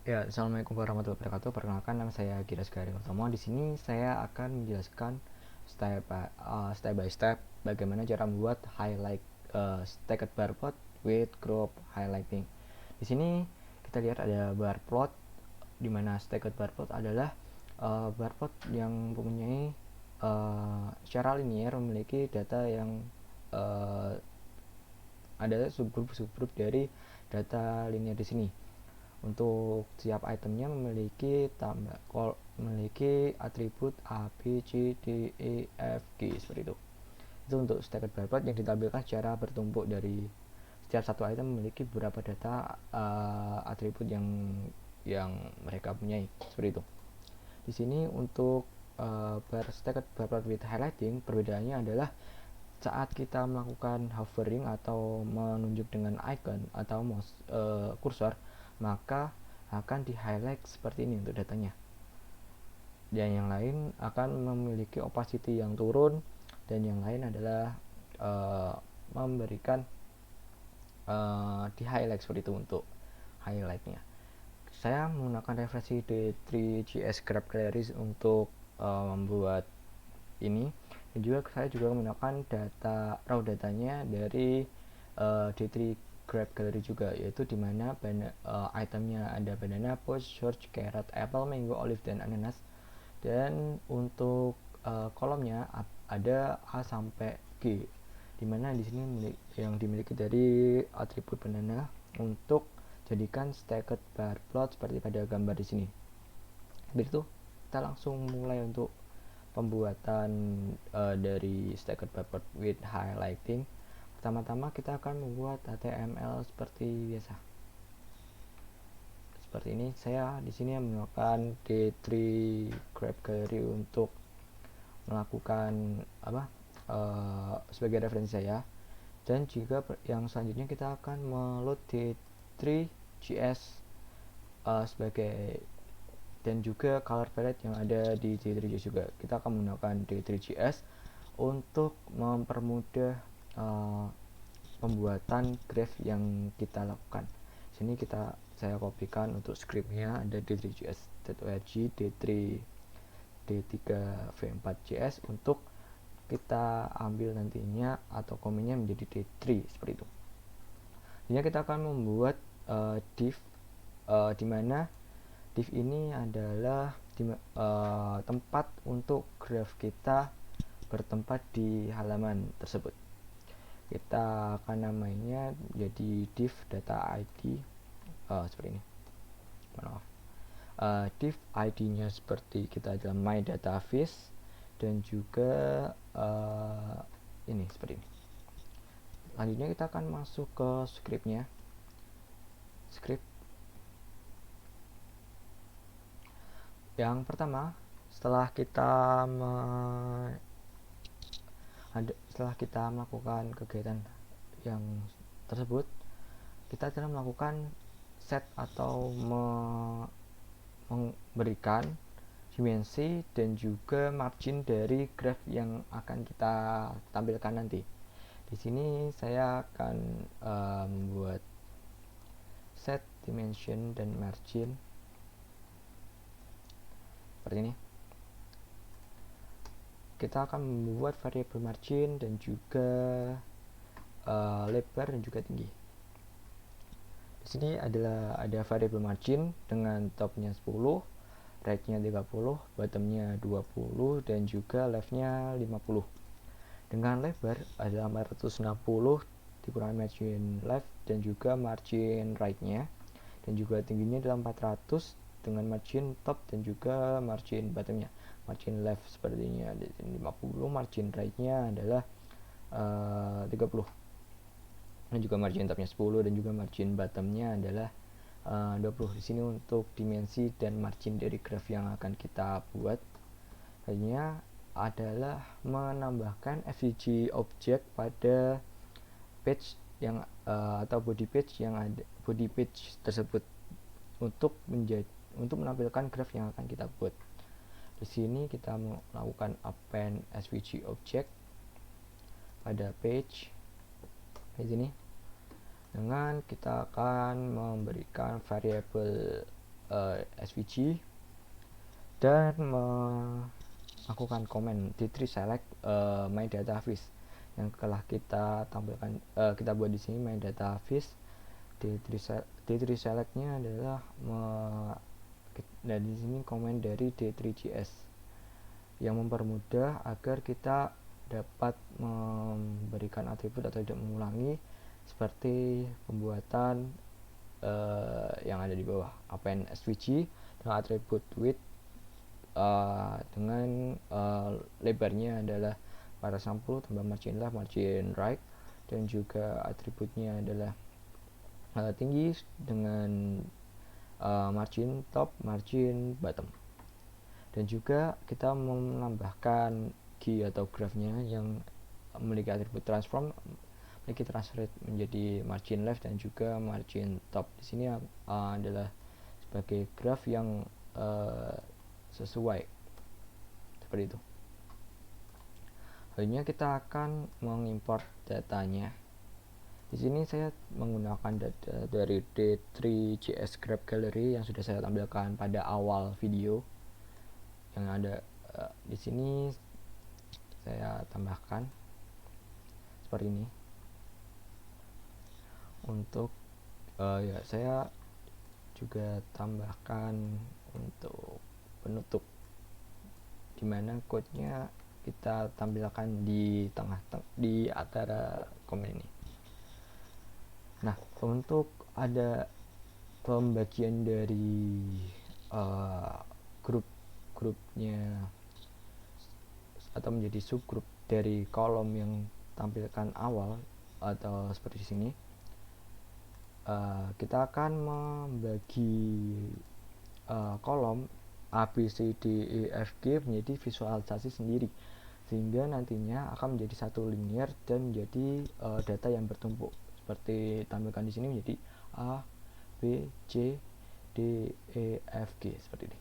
Ya, assalamualaikum warahmatullahi wabarakatuh. Perkenalkan, nama saya Giras Garing Utama. Di sini saya akan menjelaskan step by step bagaimana cara membuat highlight stacked bar plot with group highlighting. Di sini kita lihat ada bar plot, di mana stacked bar plot adalah bar plot yang mempunyai secara linear memiliki data yang uh, ada subgrup dari data linear di sini. Untuk setiap itemnya memiliki atribut A, B, C, D, E, F, G seperti itu. Itu untuk stacked bar plot yang ditampilkan secara bertumpuk. Dari setiap satu item memiliki beberapa data atribut yang mereka punyai seperti itu. Di sini untuk stacked bar plot with highlighting, perbedaannya adalah saat kita melakukan hovering atau menunjuk dengan icon atau mouse kursor, maka akan di highlight seperti ini untuk datanya, dan yang lain akan memiliki opacity yang turun, dan yang lain adalah memberikan di highlight seperti itu untuk highlightnya. Saya menggunakan referensi D3GS Graph Gallery untuk membuat ini, dan juga saya juga menggunakan raw datanya dari D3 Graph Gallery juga, yaitu dimana itemnya ada banana, peach, orange, carrot, apple, mango, olive, dan ananas. Dan untuk kolomnya ada A sampai G, dimana di sini yang dimiliki dari atribut banana untuk jadikan stacked bar plot seperti pada gambar di sini. Begitu, kita langsung mulai untuk pembuatan dari stacked bar plot with highlighting. Pertama-tama kita akan membuat HTML seperti biasa. Seperti ini, saya di sini menggunakan D3 Graph Gallery untuk melakukan sebagai referensi saya. Dan juga yang selanjutnya kita akan meload D3GS sebagai, dan juga color palette yang ada di D3GS juga. Kita akan menggunakan D3GS untuk mempermudah pembuatan graph yang kita lakukan. Sini saya kopikan untuk scriptnya, ada d3gs.org d3v4cs untuk kita ambil nantinya atau komennya menjadi D3 seperti itu. Ini kita akan membuat div di mana div ini adalah tempat untuk graph kita bertempat di halaman tersebut. Kita akan namanya jadi div data ID seperti ini. Maaf. Div ID-nya seperti kita dalam my database, dan juga ini seperti ini. Selanjutnya kita akan masuk ke scriptnya. Script yang pertama, setelah kita melakukan kegiatan yang tersebut, kita akan melakukan set atau memberikan dimensi dan juga margin dari graph yang akan kita tampilkan nanti. Di sini saya akan membuat set dimension dan margin seperti ini. Kita akan membuat variabel margin dan juga lebar dan juga tinggi. Di sini ada variabel margin dengan topnya 10, right-nya 30, bottomnya 20, dan juga left-nya 50. Dengan lebar ada 460 dikurangi margin left dan juga margin right-nya, dan juga tingginya adalah 400 dengan margin top dan juga margin bottomnya. Margin left sepertinya 50, margin right-nya adalah 30, dan juga margin topnya 10, dan juga margin bottomnya adalah 20. Di sini untuk dimensi dan margin dari graph yang akan kita buat. Selanjutnya adalah menambahkan FVG object pada page yang atau body page tersebut untuk menampilkan graph yang akan kita buat. Di sini kita melakukan append SVG object pada page di sini, dengan kita akan memberikan variabel SVG dan melakukan komen D3 select my data fish yang telah kita tampilkan, kita buat di sini my data fish. D3 selectnya adalah dan di sini komen dari D3JS yang mempermudah agar kita dapat memberikan atribut atau tidak mengulangi seperti pembuatan yang ada di bawah. Append SVG dengan atribut width dengan lebarnya adalah 460 tambah margin left margin right, dan juga atributnya adalah tinggi dengan margin top margin bottom. Dan juga kita menambahkan key atau graphnya yang memiliki atribut transform, memiliki transfer menjadi margin left dan juga margin top. Di sini adalah sebagai graph yang sesuai seperti itu. Selanjutnya kita akan mengimport datanya. Di sini saya menggunakan data dari D3JS Graph Gallery yang sudah saya tampilkan pada awal video. Yang ada di sini saya tambahkan seperti ini. Untuk ya saya juga tambahkan untuk penutup, dimana code-nya kita tampilkan di tengah di antara komen ini. Nah, untuk ada pembagian dari grup-grupnya atau menjadi subgrup dari kolom yang tampilkan awal atau seperti sini, kita akan membagi kolom A, B, C, D, E, F, G menjadi visualisasi sendiri, sehingga nantinya akan menjadi satu linear dan menjadi data yang bertumpuk seperti tampilkan di sini menjadi A, B, C, D, E, F, G seperti ini.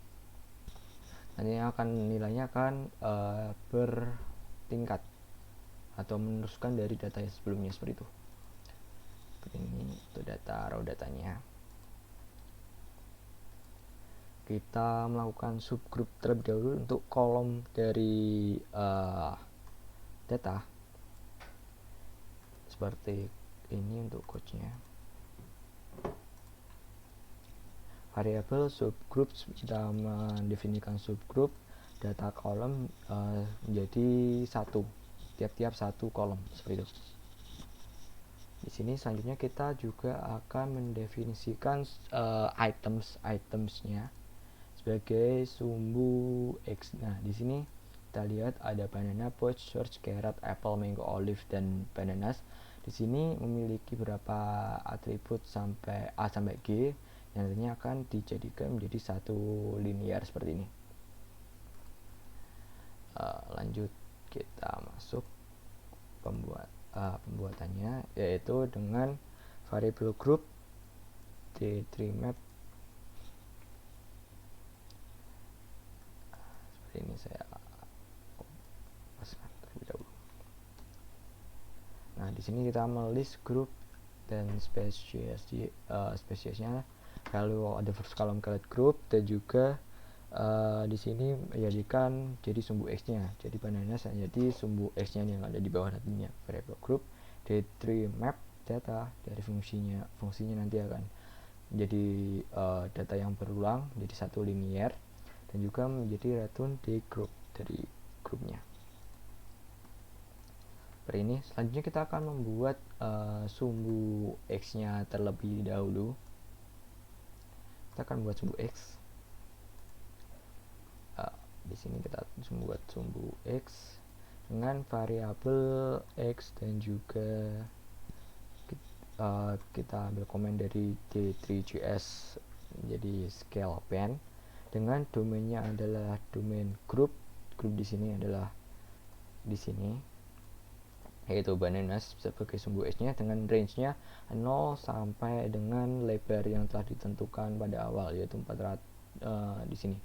Nantinya nilainya akan bertingkat atau meneruskan dari data yang sebelumnya seperti itu. Seperti ini untuk data raw datanya. Kita melakukan subgroup terlebih dahulu untuk kolom dari data seperti ini. Untuk coachnya variabel subgroup, kita mendefinisikan subgroup data kolom menjadi satu, tiap-tiap satu kolom seperti itu. Di sini selanjutnya kita juga akan mendefinisikan itemsnya sebagai sumbu X. Nah, di sini kita lihat ada banana, peach, orange, carrot, apple, mango, olive, dan bananas. Di sini memiliki beberapa atribut sampai A sampai G yang nantinya akan dijadikan menjadi satu linear seperti ini. Lanjut kita masuk pembuatannya, yaitu dengan variable group D3 map. Seperti ini saya paskan terlebih dahulu. Nah, di sini kita melist grup dan spesiesnya, lalu ada first column create group, dan juga di sini menjadikan jadi sumbu X-nya. Jadi bananas jadi sumbu X-nya yang ada di bawah nantinya. Variable group D3 map data dari fungsinya nanti akan menjadi data yang berulang menjadi satu linear, dan juga menjadi return di grup dari grupnya. Seperti ini. Selanjutnya kita akan membuat sumbu X-nya terlebih dahulu. Kita akan buat sumbu X. Di sini kita membuat sumbu X dengan variabel X, dan juga kita ambil komen dari D3JS menjadi scale pen, dengan domainnya adalah domain group di sini adalah di sini, yaitu bananas sebagai sumbu X-nya dengan range-nya 0 sampai dengan lebar yang telah ditentukan pada awal, yaitu 400 di sini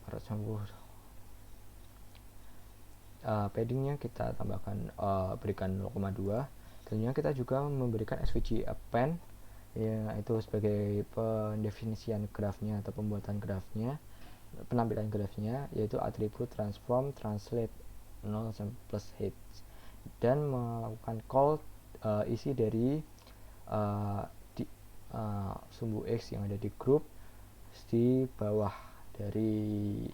490. Paddingnya kita tambahkan berikan 0,2. Tentunya kita juga memberikan SVG append ya itu sebagai pendefinisian grafnya atau pembuatan grafnya, penampilan grafnya, yaitu atribut transform translate 0 plus h dan melakukan call isi dari di sumbu x yang ada di grup di bawah dari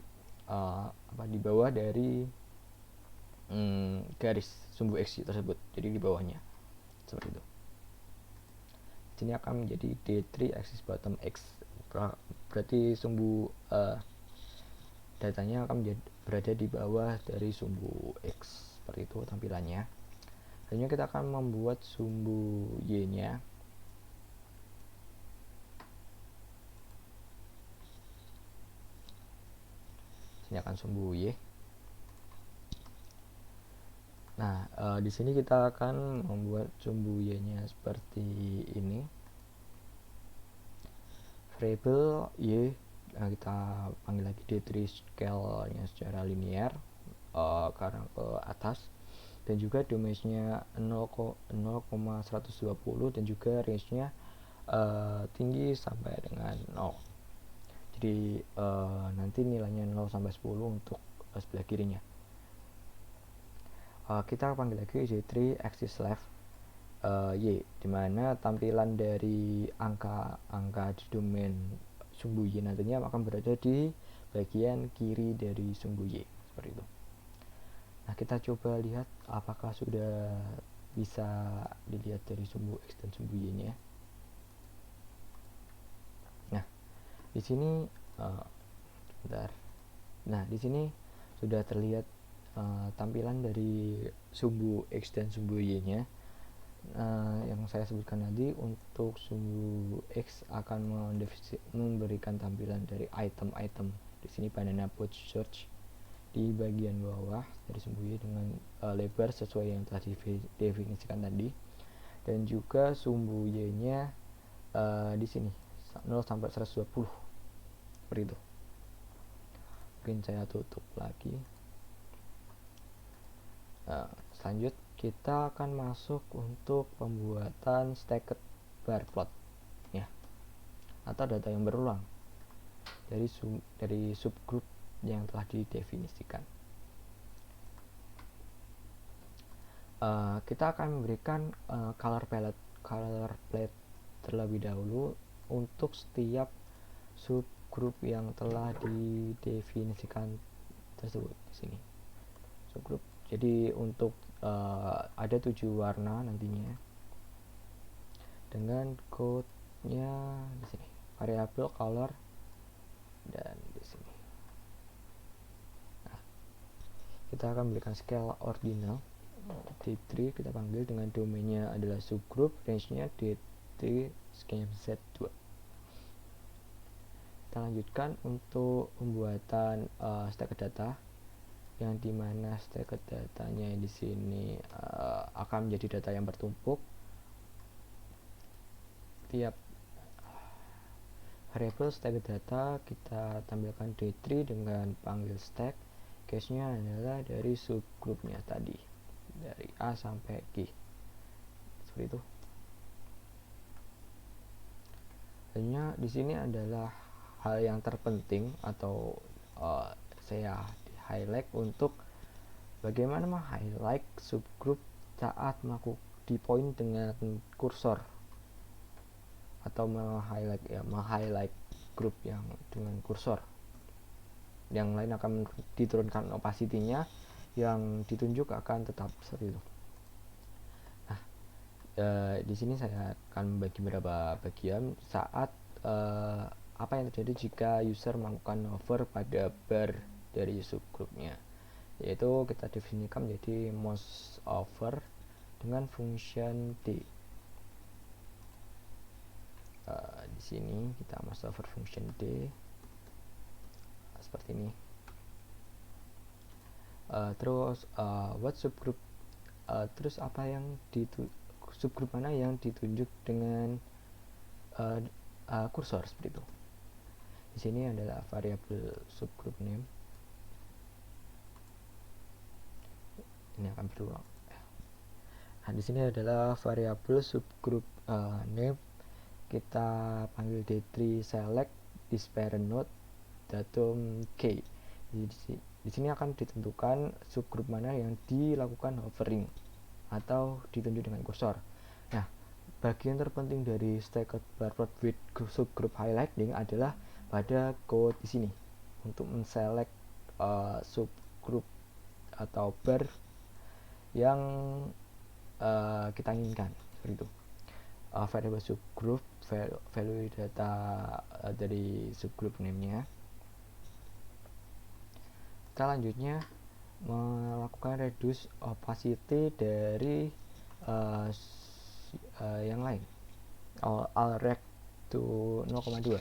di bawah dari garis sumbu x tersebut, jadi di bawahnya seperti itu. Sini akan menjadi D3 axis bottom x, berarti sumbu datanya akan berada di bawah dari sumbu x, seperti itu tampilannya. Selanjutnya kita akan membuat sumbu y nya. Sini akan sumbu y. Nah, di sini kita akan membuat sumbu y nya seperti ini. Variable y kita panggil lagi D3 scale nya secara linear karena ke atas, dan juga domain-nya 0,120 dan juga range-nya tinggi sampai dengan 0. Jadi nanti nilainya 0 sampai 10 untuk sebelah kirinya. Kita panggil lagi D3 axis left y, dimana tampilan dari angka di domain sumbu y nantinya akan berada di bagian kiri dari sumbu y, seperti itu. Nah, kita coba lihat apakah sudah bisa dilihat dari sumbu x dan sumbu y nya. Nah, di sini bentar. Nah, di sini sudah terlihat tampilan dari sumbu x dan sumbu y nya. Yang saya sebutkan tadi, untuk sumbu x akan memberikan tampilan dari item-item. Di sini banana boat search di bagian bawah dari sumbu y dengan lebar sesuai yang telah didefinisikan tadi, dan juga sumbu y nya di sini 0 sampai 120 seperti itu. Mungkin saya tutup lagi. Selanjut kita akan masuk untuk pembuatan stacked bar plot ya, atau data yang berulang dari subgroup yang telah didefinisikan. Kita akan memberikan color palette terlebih dahulu untuk setiap subgroup yang telah didefinisikan tersebut di sini. Subgroup. Jadi untuk ada 7 warna nantinya dengan code-nya di sini, variable color dan di sini. Nah, kita akan berikan scale ordinal D3, kita panggil dengan domainnya adalah subgroup, range-nya D3 scheme Z2. Kita lanjutkan untuk pembuatan stacked data, yang dimana stacked datanya di sini akan menjadi data yang bertumpuk. Tiap variable stacked data kita tampilkan D3 dengan panggil stack, case-nya adalah dari subgrupnya tadi, dari A sampai G, seperti itu. Hanya di sini adalah hal yang terpenting atau saya highlight untuk bagaimana meng-highlight subgroup saat di point dengan kursor, atau meng-highlight grup yang dengan kursor. Yang lain akan diturunkan opacity-nya, yang ditunjuk akan tetap seperti itu. Nah, di sini saya akan membagi beberapa bagian saat apa yang terjadi jika user melakukan hover pada bar dari subgrupnya, yaitu kita definisikan menjadi mouse over dengan function d. Di sini kita mouse over function d seperti ini. Terus what subgroup, terus apa yang subgroup mana yang ditunjuk dengan kursor, seperti itu. Di sini adalah variabel subgroup name. Ini akan berulang. Nah, di sini adalah variabel subgroup name kita panggil D3 select this parent node datum K. Di sini akan ditentukan subgroup mana yang dilakukan hovering atau ditunjuk dengan kursor. Nah, bagian terpenting dari stacked bar plot with subgroup highlighting adalah pada code di sini untuk menselect subgroup atau bar yang kita inginkan, seperti itu. Variable subgroup, value data dari subgroup name-nya. Kita lanjutnya melakukan reduce opacity dari yang lain, all rect to 0,2.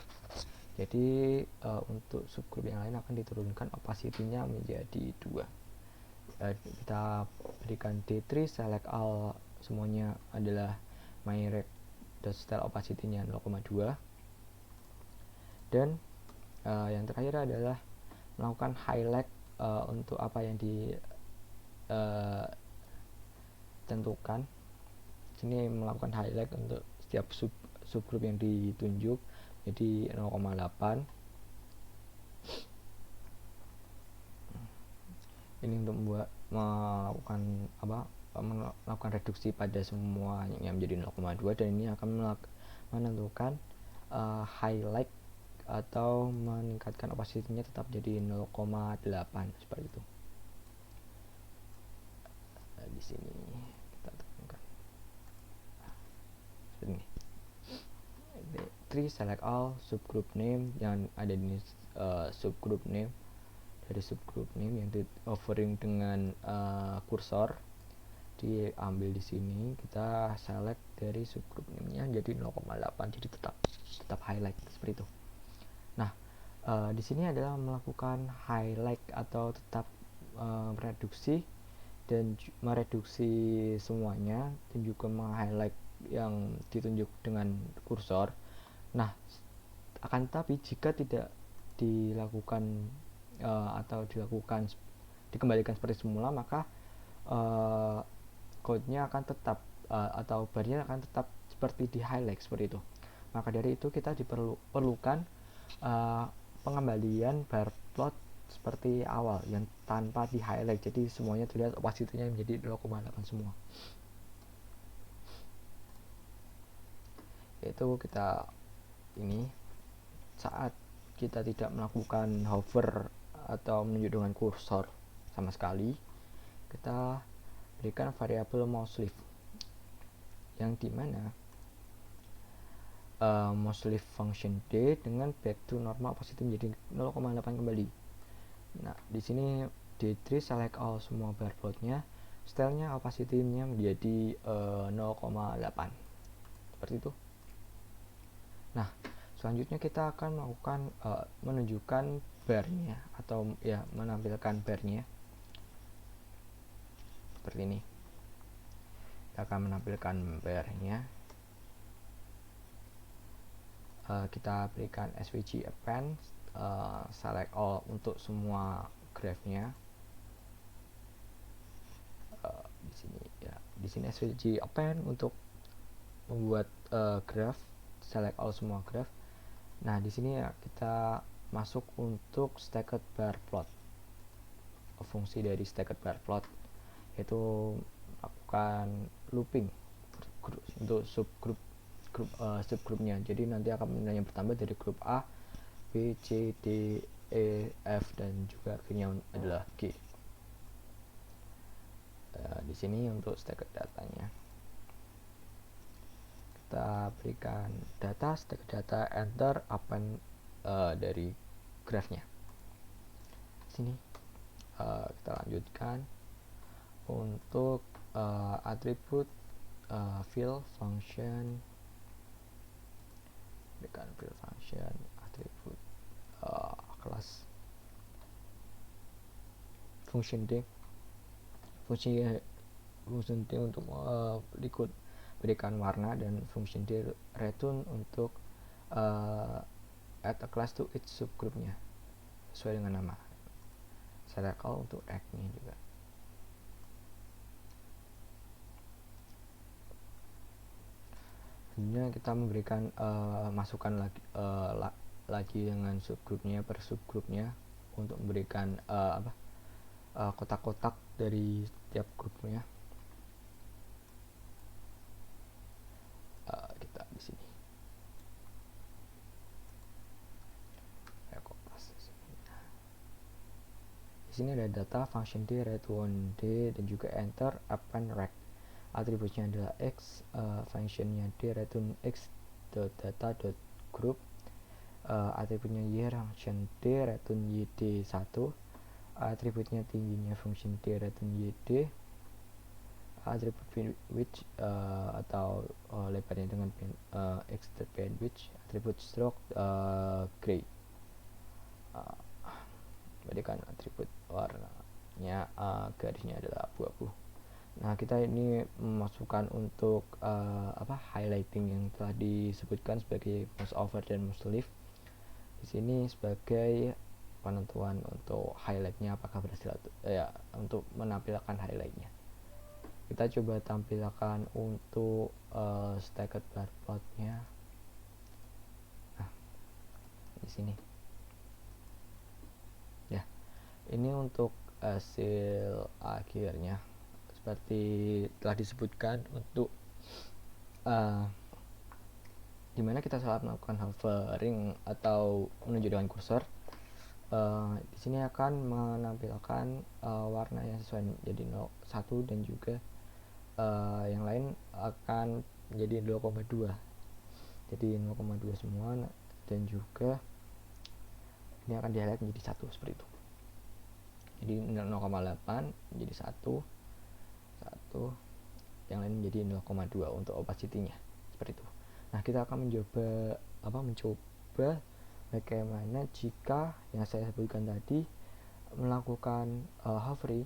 Jadi untuk subgroup yang lain akan diturunkan opacity-nya menjadi 2. Kita berikan D3 select all, semuanya adalah my rect style opacity-nya 0,2. Dan yang terakhir adalah melakukan highlight untuk apa yang ditentukan. Sini melakukan highlight untuk setiap subgroup yang ditunjuk, jadi 0,8. Ini untuk melakukan reduksi pada semua yang menjadi 0,2, dan ini akan menentukan highlight atau meningkatkan opacity-nya tetap jadi 0,8 seperti itu. Nah, di sini kita tekankan seperti ini. D3 select all subgroup name yang ada di subgroup name, dari subgroup name yang di offering dengan kursor diambil di sini, kita select dari subgroup name-nya jadi 0,8, jadi tetap highlight seperti itu. Nah, di sini adalah melakukan highlight atau tetap mereduksi dan mereduksi semuanya, dan juga meng-highlight yang ditunjuk dengan kursor. Nah, akan tetapi jika tidak dilakukan atau dikembalikan seperti semula, maka code-nya akan tetap atau barnya akan tetap seperti di highlight seperti itu. Maka dari itu kita diperlukan pengembalian bar plot seperti awal yang tanpa di highlight, jadi semuanya terlihat opacity-nya menjadi 0,8 semua. Yaitu kita ini saat kita tidak melakukan hover atau menunjuk dengan kursor sama sekali, kita berikan variabel mouseLift yang dimana mouseLift function D dengan back to normal opacity menjadi 0,8 kembali. Nah, di sini D3 select all semua bar plotnya, stylenya opacity-nya menjadi 0,8 seperti itu. Nah, selanjutnya kita akan melakukan menunjukkan barnya atau ya menampilkan barnya seperti ini. Kita akan menampilkan barnya. Kita berikan svg append select all untuk semua graph-nya. Di sini ya, di sini svg append untuk membuat graph, select all semua graph. Nah, di sini ya kita masuk untuk stacked bar plot. Fungsi dari stacked bar plot yaitu melakukan looping untuk subgrupnya. Jadi nanti akan nilainya bertambah dari grup A, B, C, D, E, F, dan juga akhirnya adalah G. Di sini untuk stacked datanya kita berikan data, stacked data, enter, append dari graphnya. Sini kita lanjutkan untuk atribut fill function, berikan fill function atribut kelas function D, fungsi D untuk berikut berikan warna, dan function D return untuk add a class to each subgroupnya sesuai dengan nama. Select all untuk add-nya juga. selanjutnya kita memberikan masukan lagi dengan subgrupnya per subgrupnya untuk memberikan kotak-kotak dari setiap grupnya. Kita di sini di sini ada data function d, return d, dan juga enter, append, rect. Atributnya adalah x, functionnya d, return x, data, group. Atributnya y, function d, return yd 1. Atributnya tingginya function d, return yd. Atribut width atau lebarnya dengan x bandwidth. Atribut stroke gray. Berikan atribut warnanya garisnya adalah abu-abu. Nah, kita ini memasukkan untuk highlighting yang telah disebutkan sebagai mouse over dan mouse left. Di sini sebagai penentuan untuk highlightnya apakah berhasil untuk menampilkan highlightnya. Kita coba tampilkan untuk stacked bar plotnya. Nah, di sini. Ya, ini untuk hasil akhirnya seperti telah disebutkan untuk dimana kita salah melakukan hovering atau menunjuk dengan kursor. Di sini akan menampilkan warna yang sesuai menjadi 1 dan juga yang lain akan menjadi 0,2. Jadi 0,2 semua, dan juga ini akan di-highlight menjadi 1 seperti itu. Jadi 0,8 menjadi 1, yang lain menjadi 0,2 untuk opacity-nya seperti itu. Nah, kita akan mencoba bagaimana jika yang saya sebutkan tadi melakukan hovering,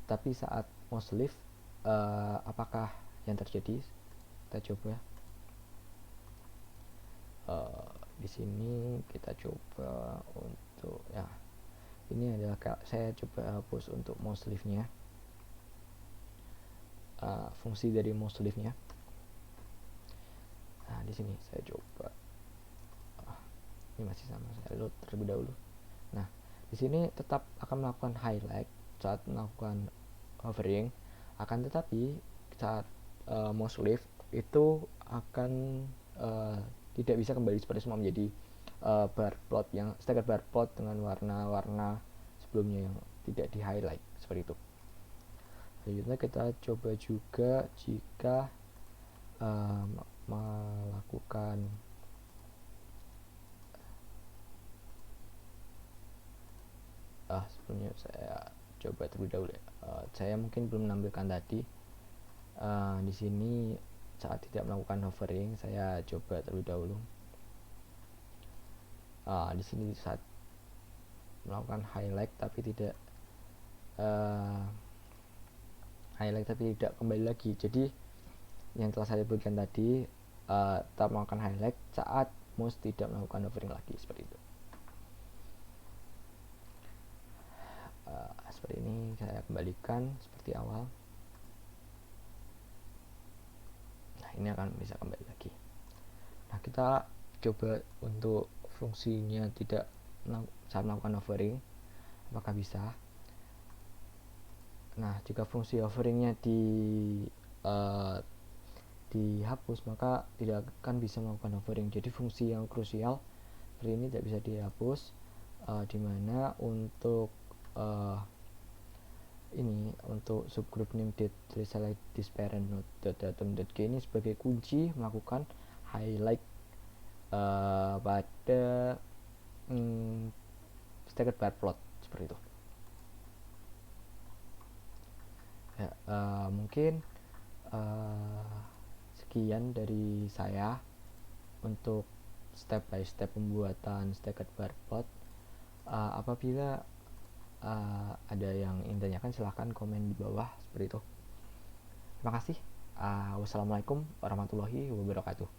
tapi saat mouse left apakah yang terjadi. Kita coba di sini kita coba untuk ini adalah saya coba hapus untuk mouse left-nya, fungsi dari mouse left-nya. Nah, di sini saya coba ini masih sama, saya load terlebih dahulu. Nah, di sini tetap akan melakukan highlight saat melakukan hovering, akan tetapi saat mouse left itu akan tidak bisa kembali seperti semua menjadi bar plot yang stacked bar plot dengan warna-warna sebelumnya yang tidak di highlight seperti itu. Selanjutnya kita coba juga jika melakukan sebelumnya saya coba terlebih dahulu ya. Saya mungkin belum menampilkan tadi di sini saat tidak melakukan hovering, saya coba terlebih dahulu. Di sini saat melakukan highlight tapi tidak kembali lagi. Jadi yang telah saya sebutkan tadi tetap melakukan highlight saat mouse tidak melakukan hovering lagi seperti itu. Seperti ini saya kembalikan seperti awal. Nah, ini akan bisa kembali lagi. Nah, kita coba untuk fungsinya tidak saat melakukan hovering, apakah bisa. Nah, jika fungsi hoveringnya dihapus, maka tidak akan bisa melakukan hovering. Jadi fungsi yang krusial seperti ini tidak bisa dihapus, dimana untuk ini untuk subgroup name select this parent node datum.g ini sebagai kunci melakukan highlight pada stacked bar plot seperti itu. Ya, mungkin sekian dari saya untuk step by step pembuatan stacked bar plot. Apabila ada yang ingin tanyakan, silahkan komen di bawah seperti itu. Terima kasih. Wassalamualaikum warahmatullahi wabarakatuh.